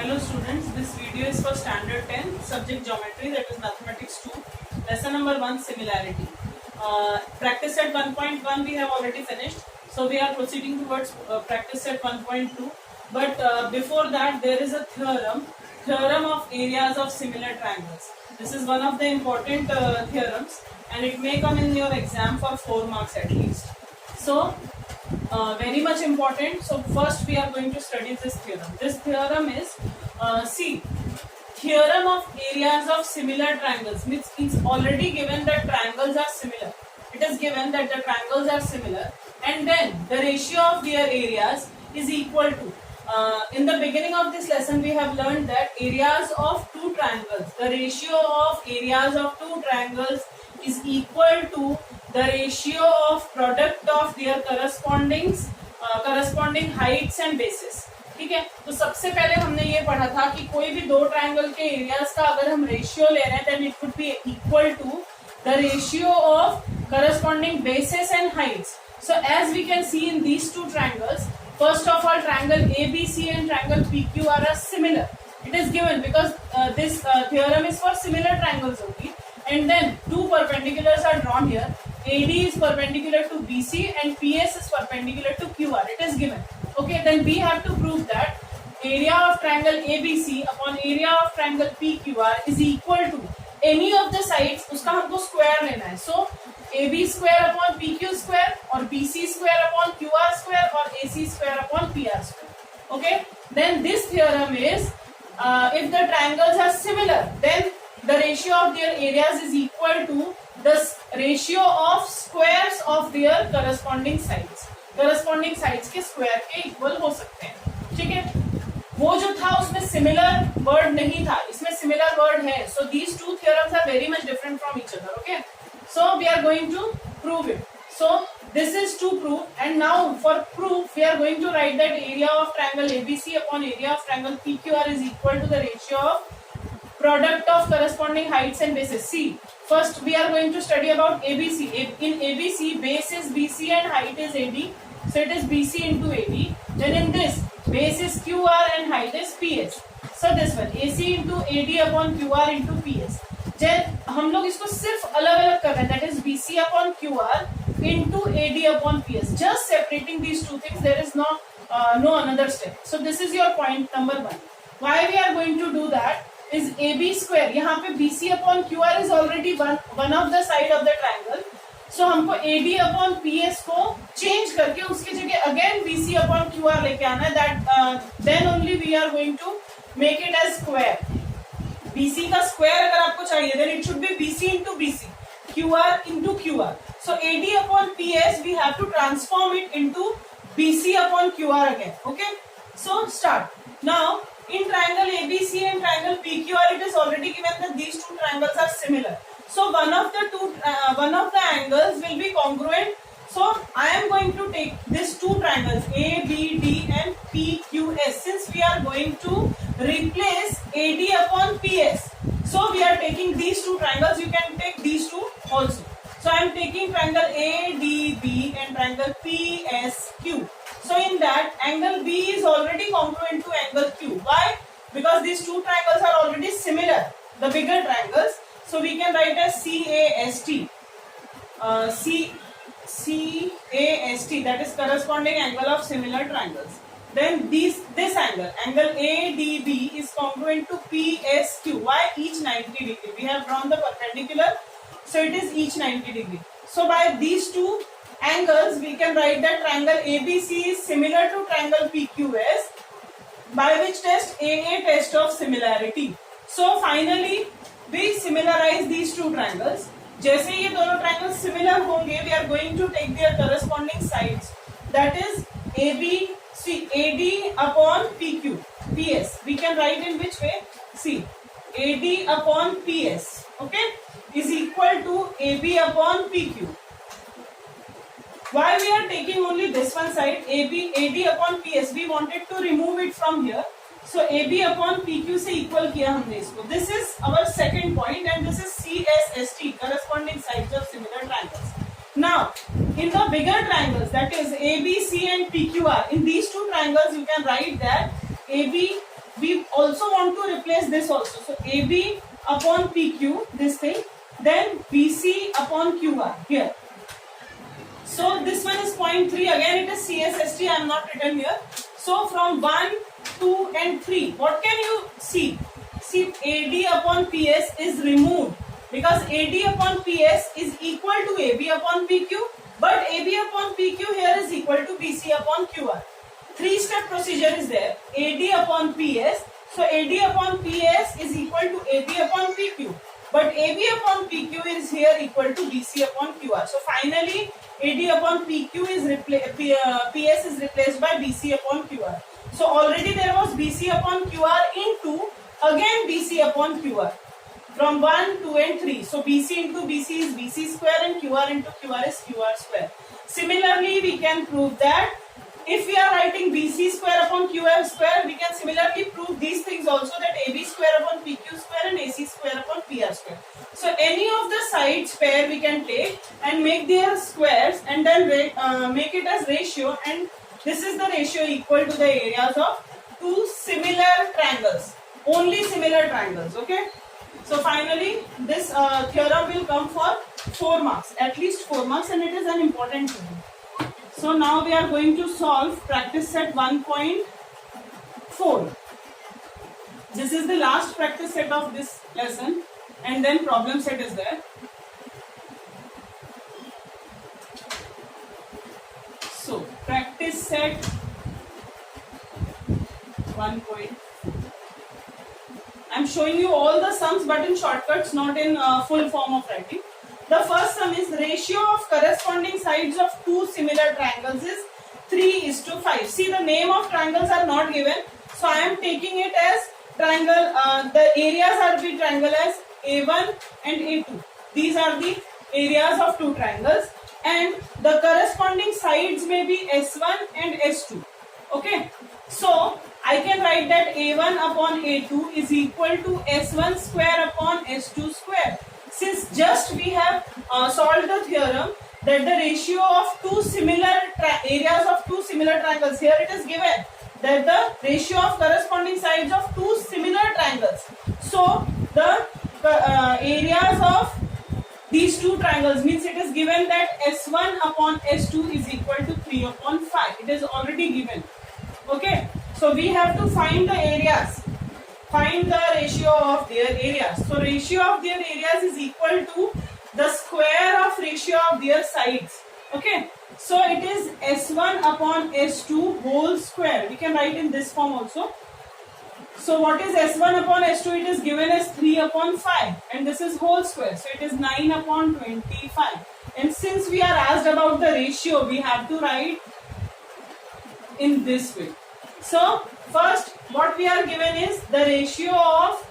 Hello students, this video is for standard 10 subject geometry, that is mathematics 2, lesson number 1 similarity. Practice set 1.1 we have already finished, so we are proceeding towards practice set 1.2. But before that there is a theorem of areas of similar triangles. This is one of the important theorems and it may come in your exam for 4 marks at least. So very much important. So first we are going to study this theorem. This theorem is theorem of areas of similar triangles, means it's already given that triangles are similar. It is given that the triangles are similar and then the ratio of their areas is equal to, in the beginning of this lesson we have learned that areas of two triangles, the ratio of areas of two triangles is equal to the ratio of product of their corresponding heights and bases. ठीक है, तो सबसे पहले हमने ये पढ़ा था कि कोई भी दो ट्रायंगल के एरियाज का अगर हम रेशियो ले रहे हैं then it would be equal to the ratio of corresponding bases and heights. So as we can see in these two triangles, first of all triangle ABC and triangle PQR are similar. It is given because this theorem is for similar triangles only. And then two perpendiculars are drawn here. AD is perpendicular to BC and PS is perpendicular to QR. It is given. Okay, then we have to prove that area of triangle ABC upon area of triangle PQR is equal to any of the sides. उसका हमको square लेना है. So AB square upon PQ square or BC square upon QR square or AC square upon PR square. Okay, then this theorem is if the triangles are similar, then the ratio of their areas is equal to the ratio of squares of their corresponding sides. Corresponding sides के square के equal हो सकते हैं. ठीक है, वो जो था उसमें similar word नहीं था, इसमें similar word है. So these two theorems are very much different from each other. Okay, so we are going to prove it. So this is to prove, and now for proof we are going to write that area of triangle ABC upon area of triangle PQR is equal to the ratio of product of corresponding heights and bases. See, first we are going to study about ABC. In ABC, base is BC and height is AD. So it is BC into AD. Then in this, base is QR and height is PS. So this one, AC into AD upon QR into PS. Then हम लोग इसको सिर्फ अलग अलग कर रहे हैं. That is BC upon QR into AD upon PS. Just separating these two things. There is no another step. So this is your point number 1. Why we are going to do that? Is AB square. यहाँ पे BC upon QR is already one of the side of the triangle. So हमको AD upon PS को change करके उसके जगह again BC upon QR लेके आना है. That then only we are going to make it as square. BC का square अगर आपको चाहिए then it should be BC into BC, QR into QR. So AD upon PS we have to transform it into BC upon QR again. Okay. So start now. In triangle ABC and triangle PQR, it is already given that these two triangles are similar. So one of the angles will be congruent. So I am going to take these two triangles ABD and PQS. Since we are going to replace AD upon PS, so we are taking these two triangles. You can take these two also. So I am taking triangle ADB and triangle PSQ. So in that, angle B is already congruent to angle Q. Why? Because these two triangles are already similar, the bigger triangles. So we can write as CAST. CAST, that is corresponding angle of similar triangles. Then this angle ADB is congruent to PSQ. Why? Each 90 degree. We have drawn the perpendicular, so it is each 90 degree. So by these two angles we can write that triangle ABC is similar to triangle PQS, by which test AA test of similarity. So finally we similarize these two triangles. जैसे ये दोनों triangles similar होंगे, we are going to take their corresponding sides. That is AD upon PQ, PS. We can write in which way? See, AD upon PS, okay, is equal to AB upon PQ. Why we are taking only this one side, AD upon PS? We wanted to remove it from here. So AB upon PQ से equal किया हमने इसको. This is our second point and this is CSST, corresponding sides of similar triangles. Now, in the bigger triangles, that is ABC and PQR, in these two triangles you can write that AB we also want to replace this also. So AB upon PQ, this thing, then BC upon QR here. So this one is 0.3, again it is CSST, I am not written here. So from 1, 2 and 3, what can you see? See, AD upon PS is removed because AD upon PS is equal to AB upon PQ, but AB upon PQ here is equal to BC upon QR. 3-step procedure is there. AD upon PS. So AD upon PS is equal to AB upon PQ. But AB upon PQ is here equal to BC upon QR. So finally AD upon PQ is PS is replaced by BC upon QR. So already there was BC upon QR into again BC upon QR. From 1, 2 and 3. So BC into BC is BC square and QR into QR is QR square. Similarly, we can prove that if we are writing BC square upon QR square, we can similarly prove these things also, that AB square upon PQ square and AC square upon PR square. So any of the sides pair we can take and make their squares and then make it as ratio, and this is the ratio equal to the areas of two similar triangles. Only similar triangles, okay? So finally this theorem will come for 4 marks, at least 4 marks, and it is an important theorem. So now we are going to solve practice set 1.4. This is the last practice set of this lesson, and then problem set is there. So practice set 1.4. I am showing you all the sums but in shortcuts, not in full form of writing. The first sum is ratio of corresponding sides of two similar triangles is 3:5. See, the name of triangles are not given, so I am taking it as triangle. The areas are the triangle as A1 and A2. These are the areas of two triangles, and the corresponding sides may be S1 and S2. Okay, so I can write that A1 upon A2 is equal to S1 square upon S2 square. Since just we have solved the theorem that the ratio of two similar areas of two similar triangles, here it is given that the ratio of corresponding sides of two similar triangles. So the areas of these two triangles means it is given that S1 upon S2 is equal to 3 upon 5. It is already given. Okay, so we have to find the areas. Find the ratio of their areas. So ratio of their areas is equal to the square of ratio of their sides. Okay, so it is S1 upon S2 whole square. We can write in this form also. So what is S1 upon S2? It is given as 3 upon 5, and this is whole square. So it is 9 upon 25. And since we are asked about the ratio, we have to write in this way. So first what we are given is the ratio of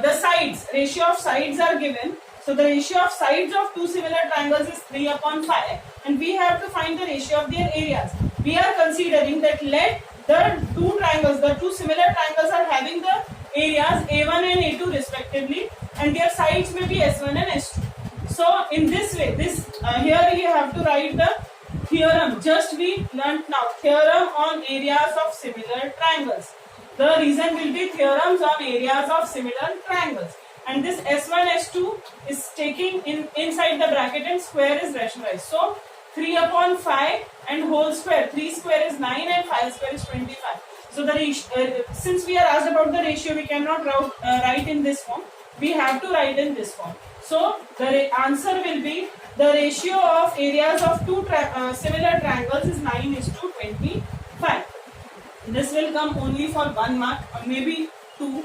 the sides. Ratio of sides are given. So the ratio of sides of two similar triangles is 3 upon 5, and we have to find the ratio of their areas. We are considering that let the two triangles, the two similar triangles are having the areas A1 and A2 respectively, and their sides may be S1 and S2. So in this way, this here you have to write the theorem. Just we learnt now theorem on areas of similar triangles. The reason will be theorems on areas of similar triangles. And this S1, S2 is taking inside the bracket and square is rationalized. So 3 upon 5 and whole square. 3 square is 9 and 5 square is 25. So the since we are asked about the ratio, we cannot write in this form. We have to write in this form. So the answer will be the ratio of areas of two similar triangles is 9:25. This will come only for 1 mark or maybe 2.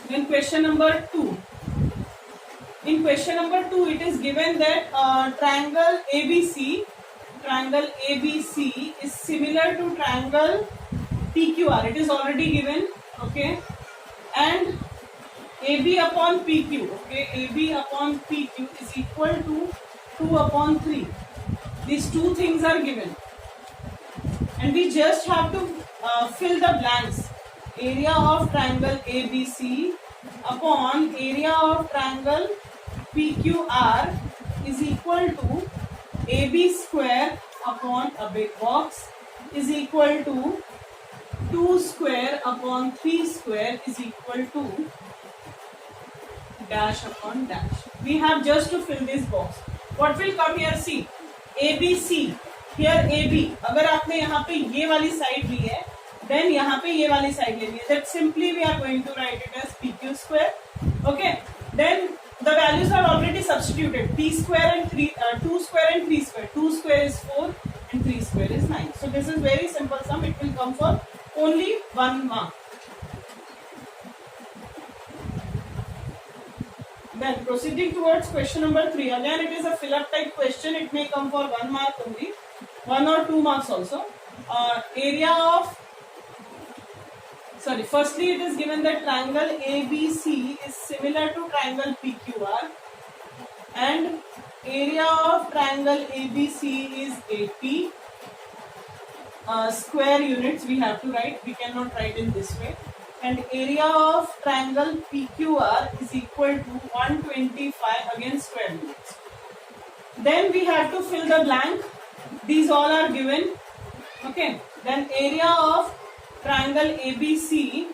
Then question number 2. In question number 2, it is given that triangle ABC is similar to triangle PQR. It is already given, okay, and AB upon PQ, okay, AB upon PQ is equal to 2 upon 3. These two things are given, and we just have to fill the blanks. Area of triangle ABC upon area of triangle PQR is equal to AB square upon a big box is equal to 2 square upon 3 square is equal to dash upon dash. We have just to fill this box. What will come here? See, ABC. Here AB. अगर आपने यहाँ पे ये वाली side ली है, then यहाँ पे ये वाली साइड लेनी है. That simply we are going to write it as PQ square. Okay. Then the values are already substituted. P square and 2 square and 3 square. 2 square is 4 and 3 square is 9. So this is very simple sum. It will come for only 1 mark. Then proceeding towards question number 3. Again, it is a fill-up type question. It may come for 1 mark only, 1 or 2 marks also. Firstly, it is given that triangle ABC is similar to triangle PQR, and area of triangle ABC is 80 square units. We have to write. We cannot write in this way. And area of triangle PQR is equal to 125 again square units. Then we have to fill the blank. These all are given. Okay. Then area of triangle ABC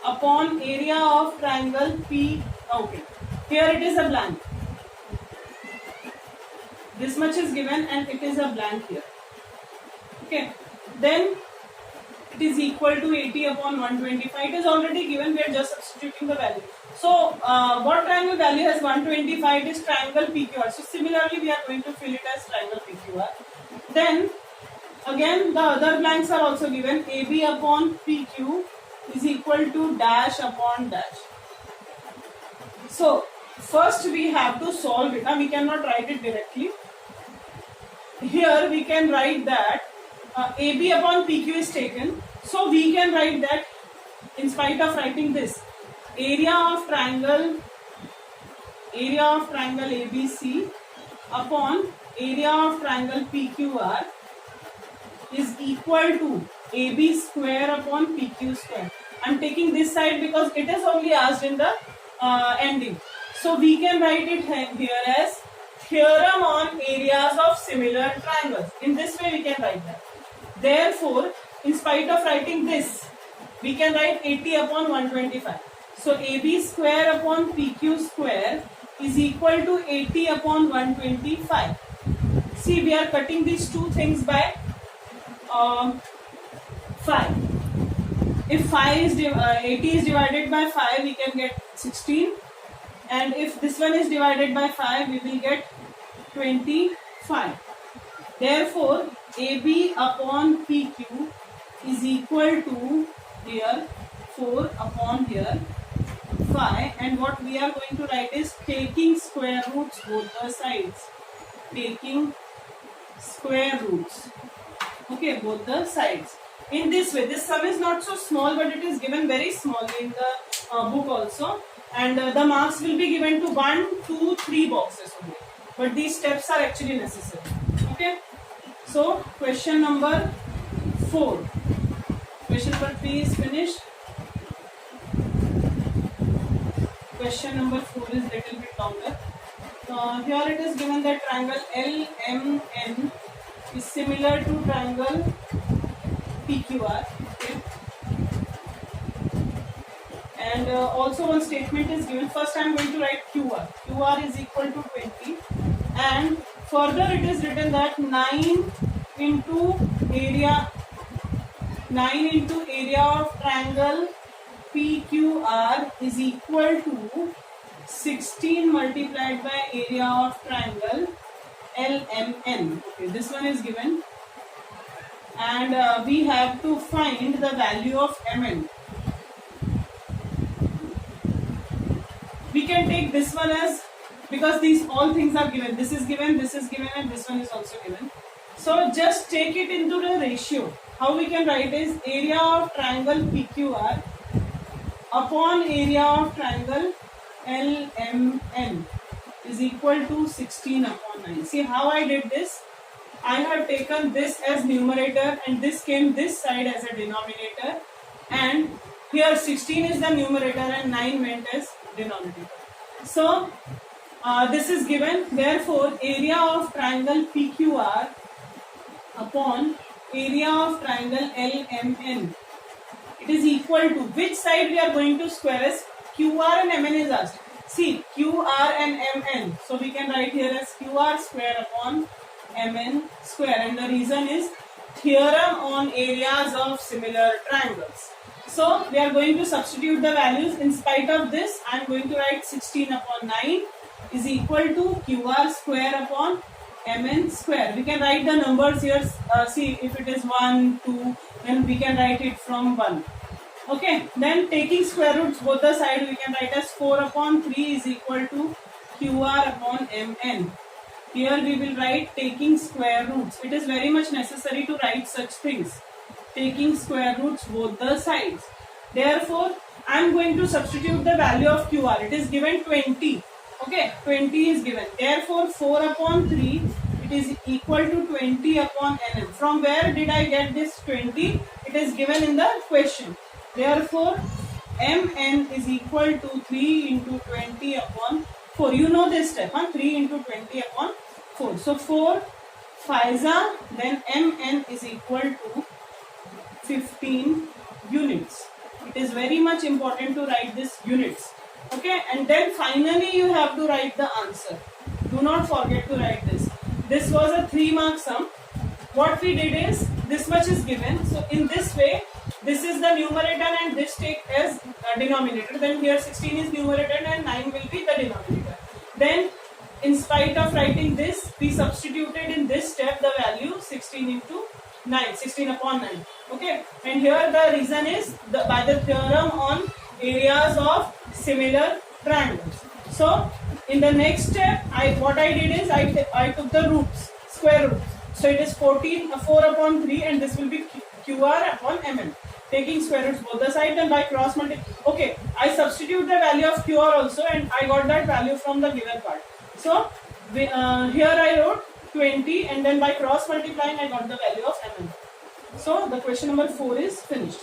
upon area of triangle P. Okay. Here it is a blank. This much is given and it is a blank here. Okay. Then it is equal to 80 upon 125. It is already given. We are just substituting the value. So, what triangle value has 125? It is triangle PQR. So, similarly, we are going to fill it as triangle PQR. Then, again, the other blanks are also given. AB upon PQ is equal to dash upon dash. So, first we have to solve it. We cannot write it directly. Here, we can write that AB upon PQ is taken. So we can write that in spite of writing this, area of triangle ABC upon area of triangle PQR is equal to AB square upon PQ square. I am taking this side because it is only asked in the ending. So we can write it here as theorem on areas of similar triangles. In this way we can write that. Therefore, in spite of writing this, we can write 80 upon 125. So, AB square upon PQ square is equal to 80 upon 125. See, we are cutting these two things by 5. If 80 is divided by 5, we can get 16. And if this one is divided by 5, we will get 25. Therefore, AB upon PQ is equal to here 4 upon here 5, and what we are going to write is taking square roots both the sides. Taking square roots. Okay, both the sides. In this way, this sum is not so small, but it is given very small in the book also, and the marks will be given to 1, 2, 3 boxes only. But these steps are actually necessary. Okay. So, question number 4. Question number 3 is finished. Question number 4 is little bit longer. Here it is given that triangle LMN is similar to triangle PQR. Okay. And also one statement is given. First I am going to write QR. QR is equal to 20. And further it is written that 9 into area of triangle PQR is equal to 16 multiplied by area of triangle LMN. Okay, this one is given. And we have to find the value of MN. We can take this one as, because these all things are given. This is given, and this one is also given. So just take it into the ratio. How we can write is area of triangle PQR upon area of triangle LMN is equal to 16 upon 9. See how I did this? I have taken this as numerator and this came this side as a denominator, and here 16 is the numerator and 9 went as denominator. So this is given. Therefore, area of triangle PQR upon area of triangle LMN it is equal to which side we are going to square as QR and MN is asked. See, QR and MN. So we can write here as QR square upon MN square, and the reason is theorem on areas of similar triangles. So we are going to substitute the values. In spite of this, I am going to write 16 upon 9 is equal to QR square upon MN square. We can write the numbers here. See, if it is 1, 2, then we can write it from 1. Okay, then taking square roots both the side, we can write as 4 upon 3 is equal to QR upon MN. Here we will write taking square roots. It is very much necessary to write such things. Taking square roots both the sides. Therefore, I am going to substitute the value of QR. It is given 20. Okay, 20 is given. Therefore, 4 upon 3, it is equal to 20 upon NM. From where did I get this 20? It is given in the question. Therefore, Mn is equal to 3 into 20 upon 4. You know this step, 3 into 20 upon 4. So 4 5 then Mn is equal to 15 units. It is very much important to write this units. Okay, and then finally you have to write the answer. Do not forget to write this. This was a 3-mark sum. What we did is, this much is given. So in this way, this is the numerator and this take as denominator. Then here 16 is numerator and 9 will be the denominator. Then in spite of writing this, we substituted in this step the value 16 into 9, 16 upon 9. Okay, and here the reason is by the theorem on areas of similar triangles. So in the next step, what I did is I took the roots, square roots. So it is 4 upon 3 and this will be QR upon MN. Taking square roots both the sides and by cross multiplying. Okay, I substitute the value of QR also and I got that value from the given part. So here I wrote 20 and then by cross multiplying I got the value of MN. So the question number 4 is finished.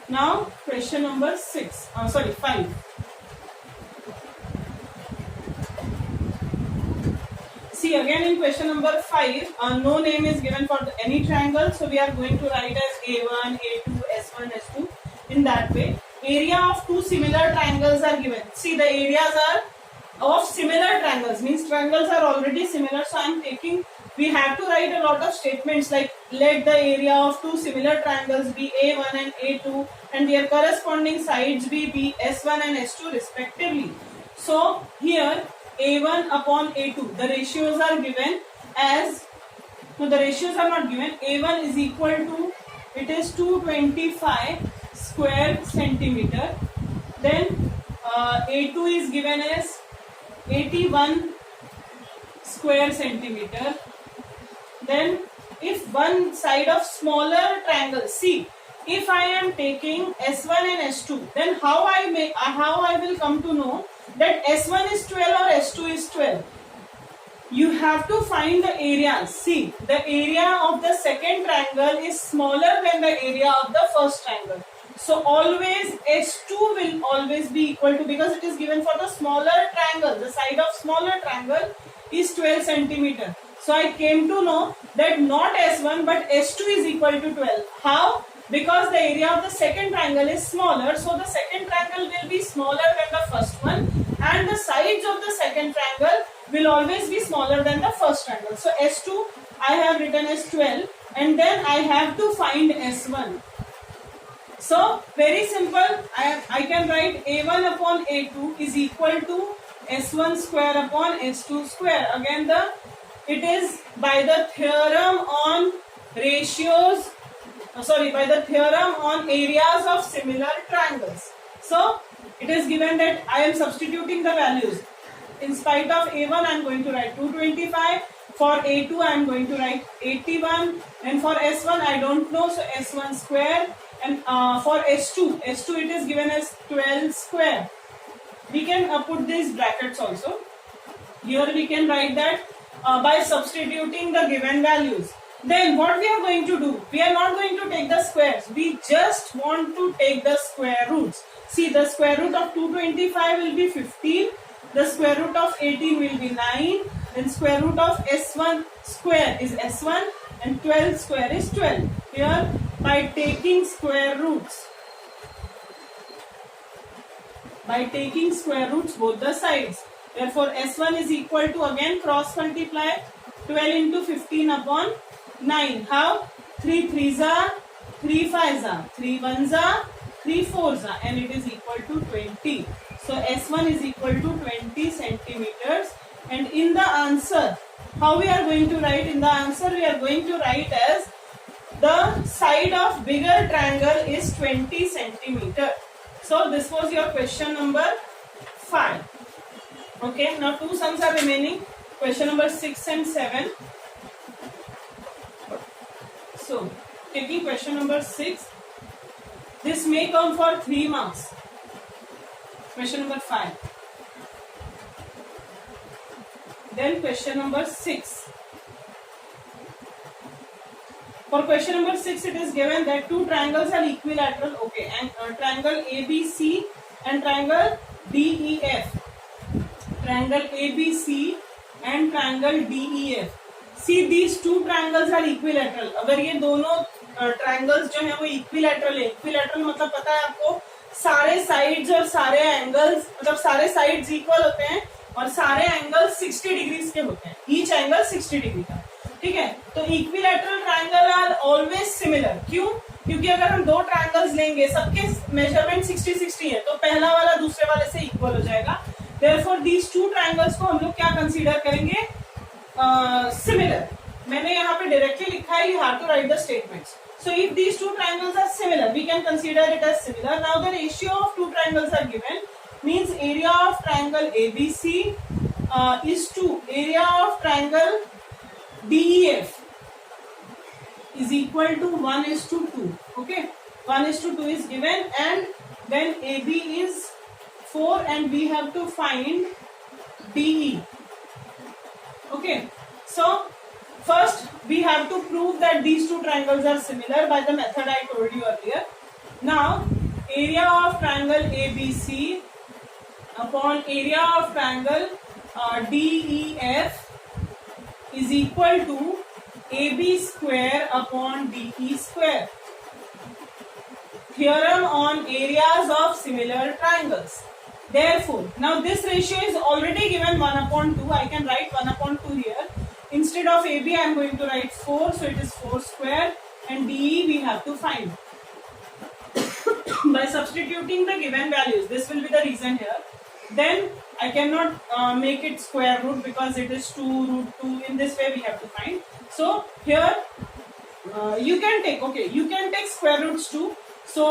Now question number 5. See, again in question number 5, no name is given for any triangle, so we are going to write as A1, A2, S1, S2 in that way. Area of two similar triangles are given. See, the areas are of similar triangles, means triangles are already similar, so I am taking, we have to write a lot of statements like let the area of two similar triangles be A1 and A2 and their corresponding sides be S1 and S2 respectively. So here A1 upon A2, the ratios are given as, no, the ratios are not given. A1 is equal to, it is 225 square centimeter. Then A2 is given as 81 square centimeter. Then if one side of smaller triangle, see, if I am taking S1 and S2, then how I will come to know that S1 is 12 or S2 is 12. You have to find the areas. See, the area of the second triangle is smaller than the area of the first triangle. So always S2 will always be equal to, because it is given for the smaller triangle, the side of smaller triangle is 12 centimeter. So I came to know that not S1 but S2 is equal to 12. How? Because the area of the second triangle is smaller, so the second triangle will be smaller than the first one and the sides of the second triangle will always be smaller than the first triangle. So S2 I have written as 12 and then I have to find S1. So very simple, I can write A1 upon A2 is equal to S1 square upon S2 square. Again it is by the theorem on ratios, by the theorem on areas of similar triangles. So it is given that I am substituting the values. In spite of A1 I am going to write 225, for A2 I am going to write 81 and for S1 I don't know, so S1 square, and for S2 it is given as 12 square. We can put these brackets also. Here we can write that by substituting the given values. Then what we are going to do? We are not going to take the squares. We just want to take the square roots. See, the square root of 225 will be 15. The square root of 18 will be 9. Then square root of S1 square is S1 and 12 square is 12. Here by taking square roots, by taking square roots both the sides. Therefore, S1 is equal to, again cross multiply, 12 into 15 upon 9. How? 3 3s are, 3 5s are, 3 1s are, 3 4s are, and it is equal to 20. So S1 is equal to 20 centimeters. And in the answer, how we are going to write? In the answer, we are going to write as the side of bigger triangle is 20 centimeter. So this was your question number 5. Okay, now 2 sums are remaining. Question number 6 and 7. So, taking question number 6, this may come for 3 marks. Question number 5. Then question number 6. For question number 6, it is given that two triangles are equilateral. Okay, and triangle ABC and triangle DEF. Triangle ABC and triangle DEF. See, these two triangles are equilateral. अगर ये दोनों triangles जो हैं वो equilateral है. Equilateral मतलब पता है आपको, सारे sides और सारे angles, मतलब सारे sides equal होते हैं और सारे angles 60 degrees के होते हैं. Each angle 60 degree का. ठीक है, तो equilateral triangle are always similar. क्यों? क्योंकि अगर हम दो ट्रायंगल्स लेंगे, सबके मेजरमेंट 60-60 है, तो पहला वाला दूसरे वाले से इक्वल हो जाएगा. देयरफॉर दीज टू ट्रायंगल्स को हम लोग क्या कंसीडर करेंगे? सिमिलर. मैंने यहाँ पे डायरेक्टली लिखा है, you have to write the statements. So if these two triangles are similar, we can consider it as similar. Now the ratio of two triangles are given, means area of triangle ABC is to area of triangle DEF is equal to 1:2. Okay, 1:2 is given, and then AB is 4 and we have to find DE. Okay, so first we have to prove that these two triangles are similar by the method I told you earlier. Now area of triangle ABC upon area of triangle DEF is equal to AB square upon DE square. Theorem on areas of similar triangles. Therefore, now this ratio is already given 1/2. I can write 1/2 here. Instead of AB, I am going to write 4. So it is 4 square, and DE we have to find. By substituting the given values, this will be the reason here. Then I cannot make it square root because it is 2√2. In this way we have to find. So here you can take, okay, you can take square roots too. So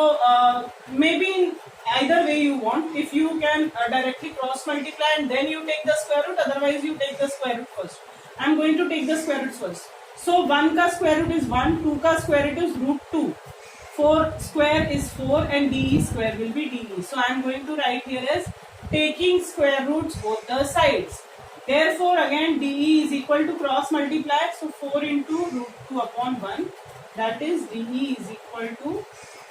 maybe in either way you want. If you can directly cross multiply and then you take the square root, otherwise you take the square root first. I am going to take the square roots first. So 1 ka square root is 1, 2 ka square root is √2. 4 square is 4 and DE square will be DE. So I am going to write here as taking square roots both the sides. Therefore again DE is equal to cross multiply. So 4 into √2 upon 1. That is DE is equal to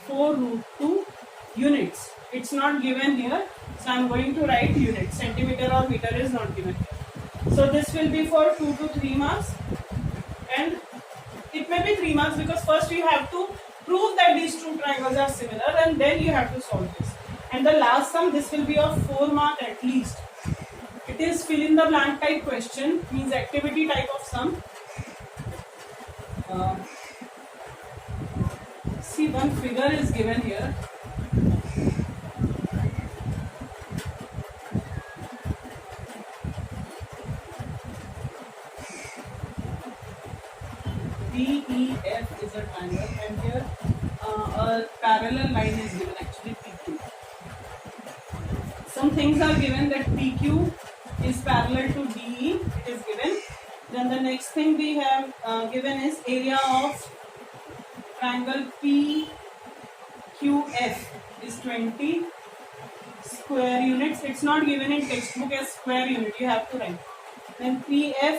4√2 units. It's not given here. So I am going to write units. Centimeter or meter is not given here. So this will be for 2 to 3 marks. And it may be 3 marks because first you have to prove that these two triangles are similar and then you have to solve this. And the last sum, this will be of 4 marks at least. It is fill in the blank type question, means activity type of sum. See, one figure is given here. DEF is a triangle and here a parallel line is given, actually PQ. Some things are given that PQ is parallel to DE, it is given. Then the next thing we have given is area of triangle PQF is 20 square units. It's not given in textbook as square unit, you have to write. Then PF,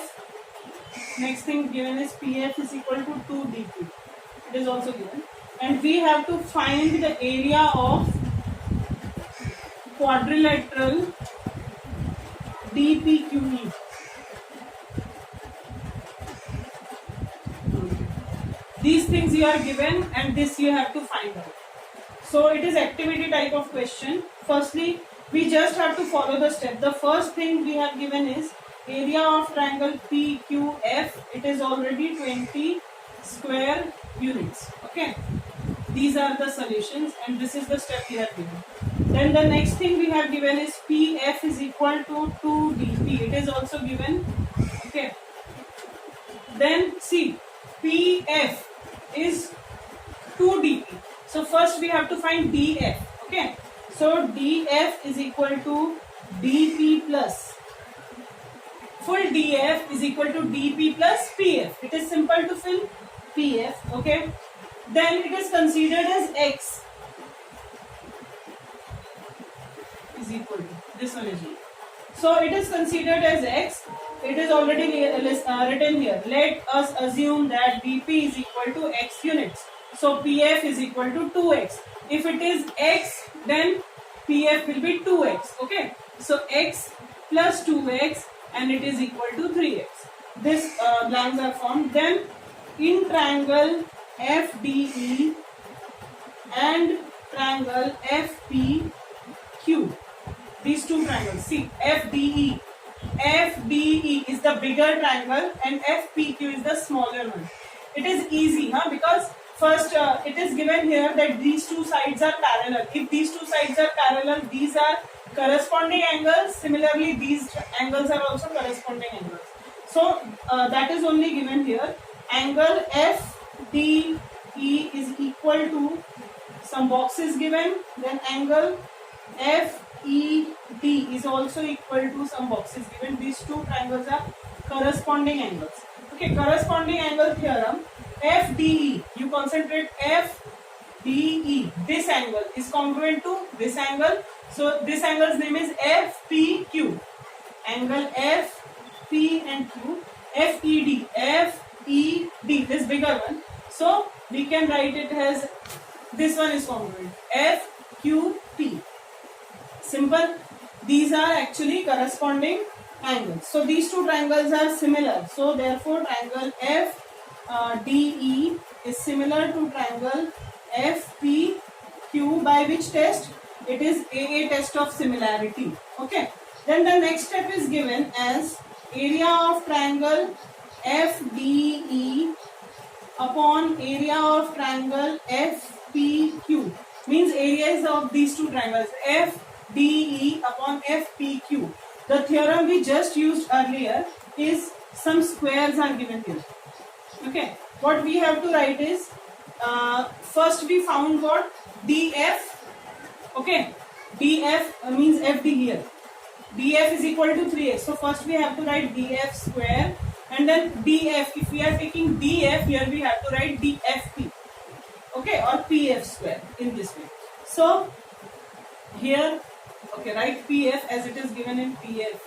next thing given is PF is equal to 2 DP. It is also given. And we have to find the area of quadrilateral DPQE. These things you are given and this you have to find out. So it is activity type of question. Firstly, we just have to follow the step. The first thing we have given is area of triangle PQF. It is already 20 square units. Okay, these are the solutions and this is the step we have given. Then the next thing we have given is PF is equal to 2dp. It is also given. Okay, then see, PF is 2dp. So first we have to find DF. Okay, so DF is equal to dp plus, full DF is equal to dp plus PF. It is simple to fill PF. Okay, then it is considered as X is equal to, this one is equal. So it is considered as X. It is already written here. Let us assume that dp is equal to X units. So PF is equal to 2X. If it is X, then PF will be 2X. Okay, so X plus 2X and it is equal to 3X. This blanks are formed. Then in triangle FDE and triangle FPQ, these two triangles, see, FDE is the bigger triangle and FPQ is the smaller one. It is easy, huh? Because first it is given here that these two sides are parallel. If these two sides are parallel, these are corresponding angles. Similarly, these angles are also corresponding angles. So that is only given here. Angle FDE is equal to some boxes given. Then angle FED is also equal to some boxes given. These two triangles are corresponding angles. Okay, corresponding angle theorem. FDE, you concentrate, FDE, this angle is congruent to this angle. So this angle's name is FPQ. Angle FP and Q. FED, this bigger one. So we can write it as, this one is congruent, FQP. Simple. These are actually corresponding angles. So these two triangles are similar. So therefore triangle FDE is similar to triangle FPQ by which test? It is AA test of similarity. Okay. Then the next step is given as area of triangle FDE upon area of triangle FPQ. Means areas of these two triangles FDE upon FPQ. The theorem we just used earlier is some squares are given here. Okay, what we have to write is first we found what? DF. Okay, DF means FD here. DF is equal to 3x. So first we have to write DF square and then DF. If we are taking DF, here we have to write DFP. Okay, or PF square in this way. So here, okay, write PF as it is given in PF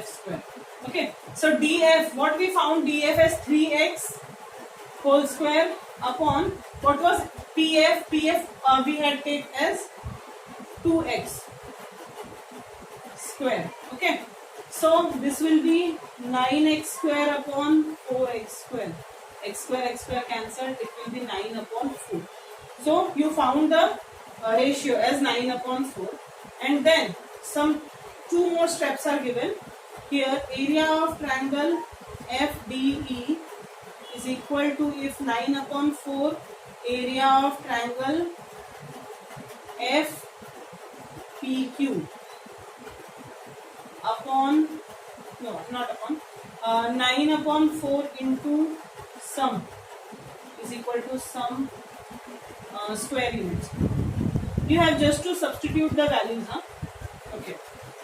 square. Okay, so DF, what we found, DF as 3x whole square upon what was PF? PF we had taken as 2x square. Okay, so this will be 9x square upon 4x square. X square cancelled, it will be 9 upon 4. So you found the ratio as 9 upon 4 and then some two more steps are given. Here area of triangle FDE is equal to, if 9 upon 4, area of triangle FPQ upon, no, not upon, 9 upon 4 into sum is equal to sum square units. You have just to substitute the values, huh? Okay.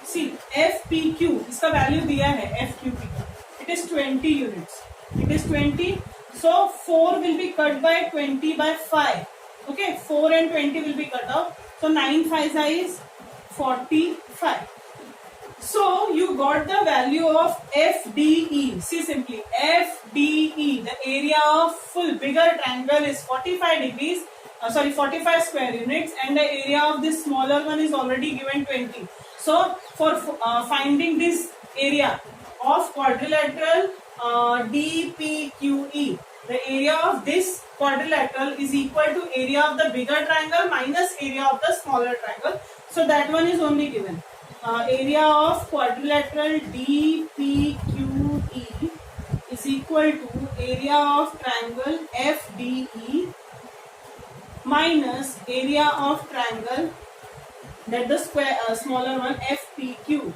See, FPQ, इसका value दिया है FQP का. It is 20 units. It is 20. So 4 will be cut by 20 by 5. Okay, 4 and 20 will be cut off. So 9 5 is 45. So you got the value of FDE. See simply, FDE, the area of full bigger triangle is 45 degrees. 45 square units, and the area of this smaller one is already given 20. So for finding this area of quadrilateral DPQE, the area of this quadrilateral is equal to area of the bigger triangle minus area of the smaller triangle. So that one is only given. Area of quadrilateral DPQE is equal to area of triangle FDE minus area of triangle, that the square smaller one, FPQ.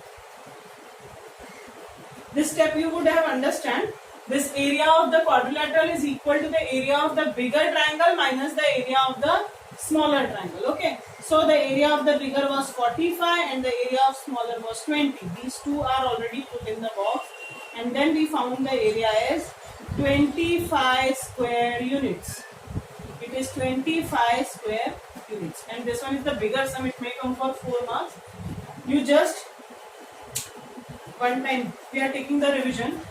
This step you would have understand. This area of the quadrilateral is equal to the area of the bigger triangle minus the area of the smaller triangle. Okay. So the area of the bigger was 45 and the area of smaller was 20. These two are already put in the box. And then we found the area is 25 square units. It is 25 square units. And this one is the bigger sum. It may come for 4 marks. You just one time we are taking the revision.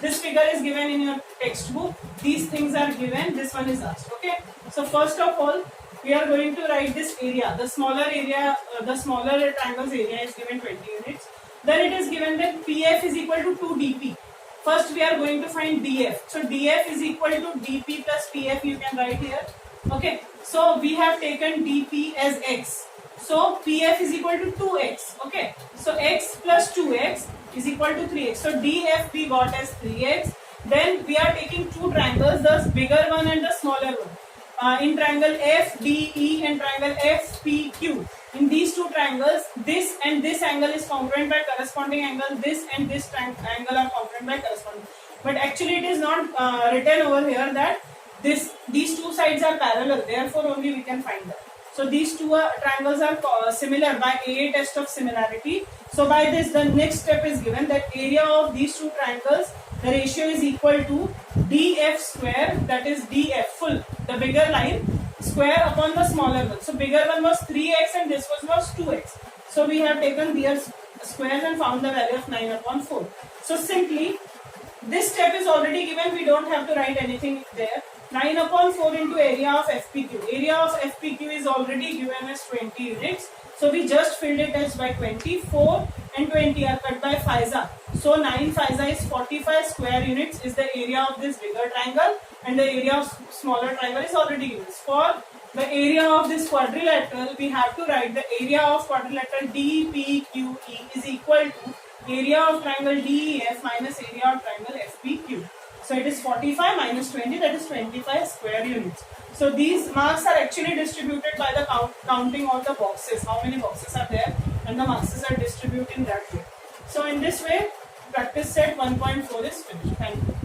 This figure is given in your textbook. These things are given. This one is asked. Okay. So first of all, we are going to write this area. The smaller area, the smaller triangle's area is given 20 units. Then it is given that PF is equal to 2DP. First we are going to find DF. So DF is equal to DP plus PF. You can write here. Okay. So we have taken DP as X. So PF is equal to 2X. Okay. So X plus 2X is equal to 3X. So DF we got as 3X. Then we are taking two triangles, the bigger one and the smaller one. In triangle FDE and triangle FPQ. In these two triangles, this and this angle is congruent by corresponding angle. This and this angle are congruent by corresponding. But actually it is not written over here that these two sides are parallel. Therefore only we can find that. So these two triangles are similar by AA test of similarity. So by this, the next step is given that area of these two triangles, the ratio is equal to DF square, that is DF full, the bigger line, square upon the smaller one. So bigger one was 3X and this one was 2X. So we have taken their squares and found the value of 9 upon 4. So simply, this step is already given. We don't have to write anything there. 9 upon 4 into area of FPQ. Area of FPQ is already given as 20 units. So we just filled it as by 24 and 20 are cut by Pfizer. So 9 Pfizer is 45 square units is the area of this bigger triangle and the area of smaller triangle is already given. For the area of this quadrilateral, we have to write the area of quadrilateral DPQE is equal to area of triangle DEF minus area of triangle FPQ. So it is 45 minus 20, that is 25 square units. So these marks are actually distributed by the counting of the boxes, how many boxes are there, and the marks are distributed in that way. So in this way, practice set 1.4 is finished. Thank you.